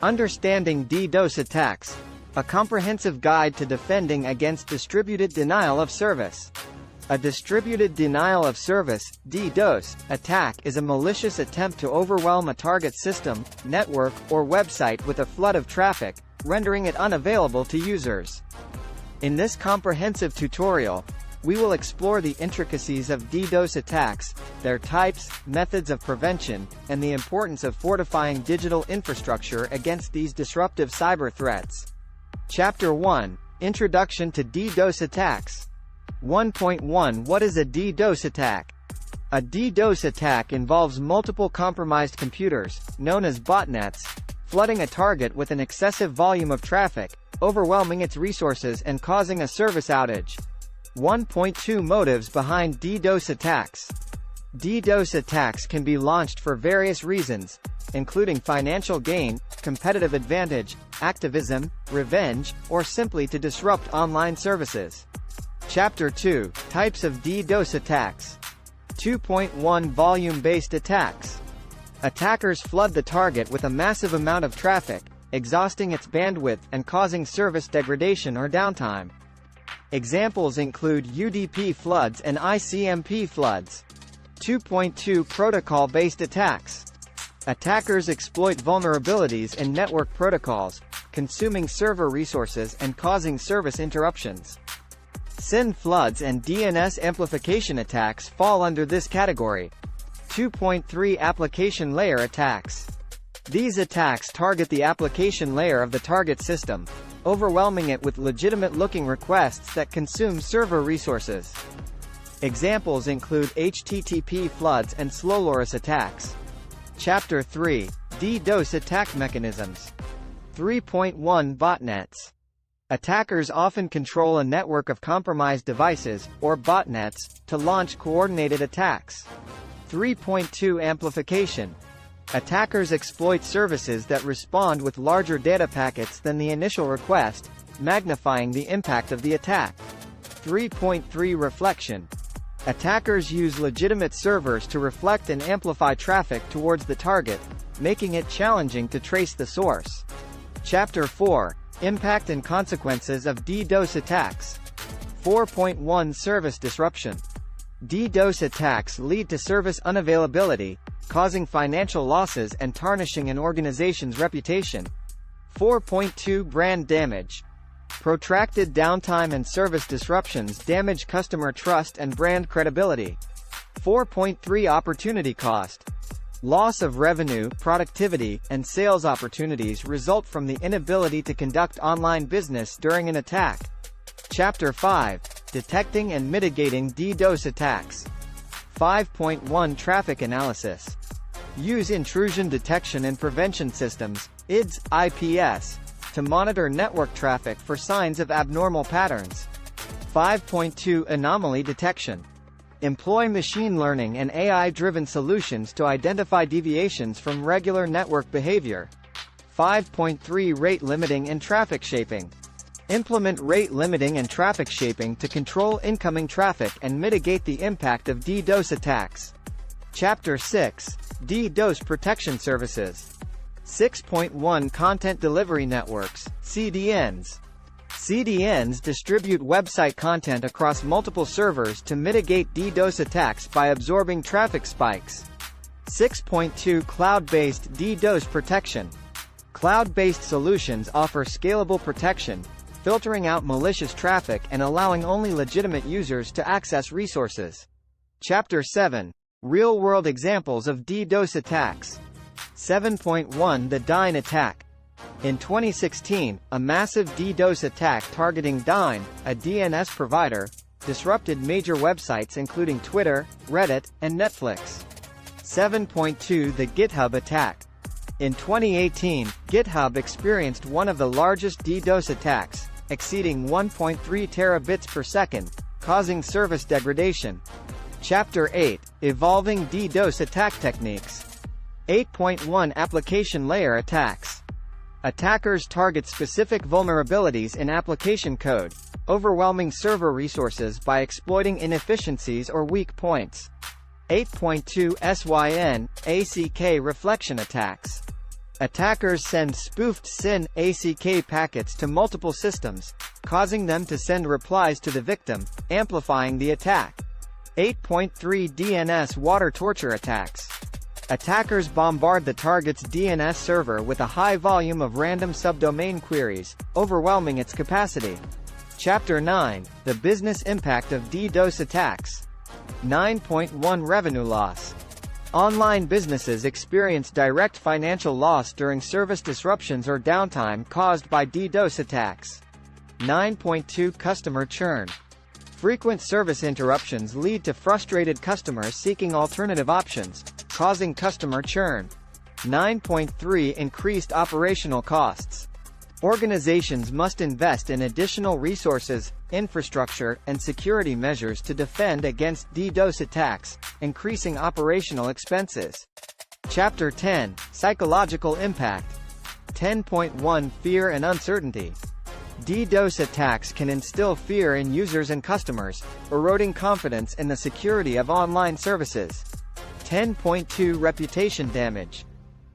Understanding DDoS attacks. A comprehensive guide to defending against distributed denial of service. A distributed denial of service (DDoS) attack is a malicious attempt to overwhelm a target system, network, or website with a flood of traffic, rendering it unavailable to users. In this comprehensive tutorial, we will explore the intricacies of DDoS attacks, their types, methods of prevention, and the importance of fortifying digital infrastructure against these disruptive cyber threats. Chapter 1: Introduction to DDoS attacks. 1.1 What is a DDoS attack? A DDoS attack involves multiple compromised computers, known as botnets, flooding a target with an excessive volume of traffic, overwhelming its resources and causing a service outage. 1.2 Motives behind DDoS attacks. DDoS attacks can be launched for various reasons, including financial gain, competitive advantage, activism, revenge, or simply to disrupt online services. Chapter 2: Types of DDoS attacks. 2.1 Volume-based attacks. Attackers flood the target with a massive amount of traffic, exhausting its bandwidth and causing service degradation or downtime. Examples include UDP floods and ICMP floods. 2.2 Protocol-based attacks. Attackers exploit vulnerabilities in network protocols, consuming server resources and causing service interruptions. SYN floods and DNS amplification attacks fall under this category. 2.3 Application layer attacks. These attacks target the application layer of the target system, overwhelming it with legitimate-looking requests that consume server resources. Examples include HTTP floods and Slowloris attacks. Chapter 3: DDoS attack mechanisms. 3.1 Botnets. Attackers often control a network of compromised devices, or botnets, to launch coordinated attacks. 3.2 Amplification. Attackers exploit services that respond with larger data packets than the initial request, magnifying the impact of the attack. 3.3 Reflection. Attackers use legitimate servers to reflect and amplify traffic towards the target, making it challenging to trace the source. Chapter 4: Impact and consequences of DDoS attacks. 4.1 Service disruption. DDoS attacks lead to service unavailability, causing financial losses and tarnishing an organization's reputation. 4.2 Brand damage. Protracted downtime and service disruptions damage customer trust and brand credibility. 4.3 Opportunity cost. Loss of revenue, productivity, and sales opportunities result from the inability to conduct online business during an attack. Chapter 5: Detecting and mitigating DDoS attacks. 5.1 Traffic analysis. Use intrusion detection and prevention systems, IDS, IPS, to monitor network traffic for signs of abnormal patterns. 5.2 Anomaly detection. Employ machine learning and AI-driven solutions to identify deviations from regular network behavior. 5.3 Rate limiting and traffic shaping. Implement rate limiting and traffic shaping to control incoming traffic and mitigate the impact of DDoS attacks. Chapter 6: DDoS protection services. 6.1 Content delivery networks, CDNs. CDNs distribute website content across multiple servers to mitigate DDoS attacks by absorbing traffic spikes. 6.2 Cloud-based DDoS protection. Cloud-based solutions offer scalable protection, filtering out malicious traffic and allowing only legitimate users to access resources. Chapter 7: Real-world examples of DDoS attacks. 7.1 The Dyn attack. In 2016, a massive DDoS attack targeting Dyn, a DNS provider, disrupted major websites including Twitter, Reddit, and Netflix. 7.2 The GitHub attack. In 2018, GitHub experienced one of the largest DDoS attacks, exceeding 1.3 terabits per second, causing service degradation. Chapter 8: Evolving DDoS attack techniques. 8.1 Application layer attacks. Attackers target specific vulnerabilities in application code, overwhelming server resources by exploiting inefficiencies or weak points. 8.2 SYN, ACK reflection attacks. Attackers send spoofed SYN/ACK packets to multiple systems, causing them to send replies to the victim, amplifying the attack. 8.3 DNS water torture attacks. Attackers bombard the target's DNS server with a high volume of random subdomain queries, overwhelming its capacity. Chapter 9: The business impact of DDoS attacks. 9.1 Revenue loss. Online businesses experience direct financial loss during service disruptions or downtime caused by DDoS attacks. 9.2 Customer churn. Frequent service interruptions lead to frustrated customers seeking alternative options, causing customer churn. 9.3 Increased operational costs. Organizations must invest in additional resources, infrastructure, and security measures to defend against DDoS attacks, increasing operational expenses. Chapter 10: Psychological impact. 10.1 Fear and uncertainty. DDoS attacks can instill fear in users and customers, eroding confidence in the security of online services. 10.2 Reputation damage.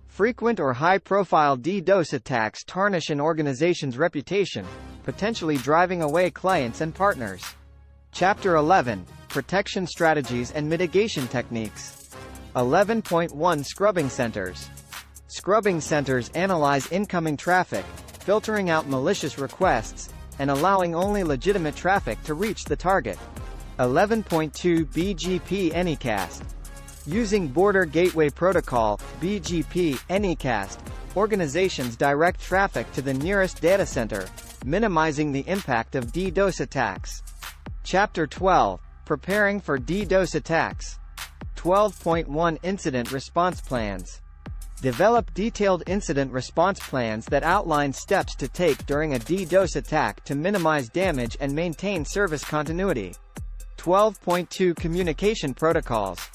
Frequent or high-profile DDoS attacks tarnish an organization's reputation, potentially driving away clients and partners. Chapter 11: Protection strategies and mitigation techniques. 11.1 Scrubbing centers. Scrubbing centers analyze incoming traffic, filtering out malicious requests, and allowing only legitimate traffic to reach the target. 11.2 BGP Anycast. Using Border Gateway Protocol, BGP, Anycast, organizations direct traffic to the nearest data center, minimizing the impact of DDoS attacks. Chapter 12: Preparing for DDoS attacks. 12.1 Incident response plans. Develop detailed incident response plans that outline steps to take during a DDoS attack to minimize damage and maintain service continuity. 12.2 Communication protocols.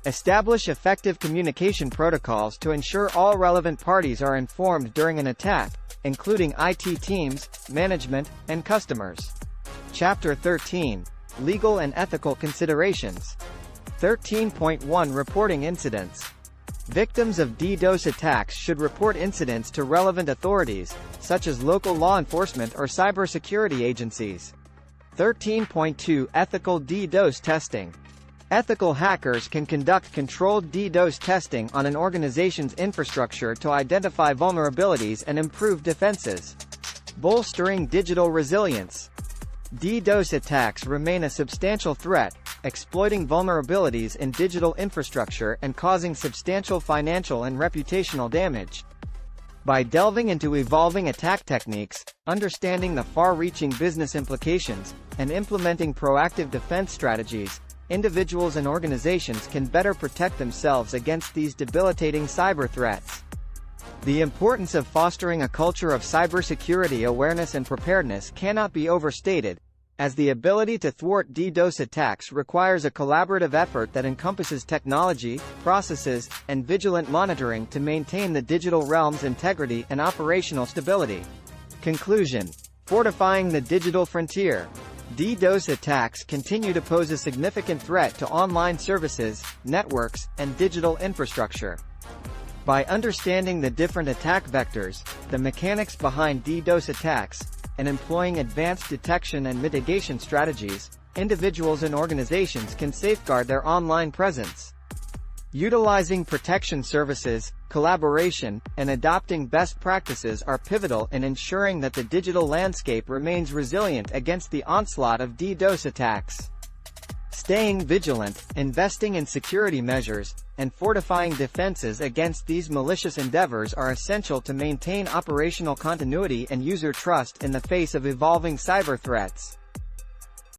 Establish effective communication protocols to ensure all relevant parties are informed during an attack, including IT teams, management, and customers. Chapter 13: Legal and ethical considerations. 13.1 Reporting incidents. Victims of DDoS attacks should report incidents to relevant authorities, such as local law enforcement or cybersecurity agencies. 13.2 Ethical DDoS testing. Ethical hackers can conduct controlled DDoS testing on an organization's infrastructure to identify vulnerabilities and improve defenses. Bolstering digital resilience. DDoS attacks remain a substantial threat, exploiting vulnerabilities in digital infrastructure and causing substantial financial and reputational damage. By delving into evolving attack techniques, understanding the far-reaching business implications, and implementing proactive defense strategies, individuals and organizations can better protect themselves against these debilitating cyber threats. The importance of fostering a culture of cybersecurity awareness and preparedness cannot be overstated, as the ability to thwart DDoS attacks requires a collaborative effort that encompasses technology, processes, and vigilant monitoring to maintain the digital realm's integrity and operational stability. Conclusion: Fortifying the digital frontier. DDoS attacks continue to pose a significant threat to online services, networks, and digital infrastructure. By understanding the different attack vectors, the mechanics behind DDoS attacks, and employing advanced detection and mitigation strategies, individuals and organizations can safeguard their online presence. Utilizing protection services, collaboration, and adopting best practices are pivotal in ensuring that the digital landscape remains resilient against the onslaught of DDoS attacks. Staying vigilant, investing in security measures, and fortifying defenses against these malicious endeavors are essential to maintain operational continuity and user trust in the face of evolving cyber threats.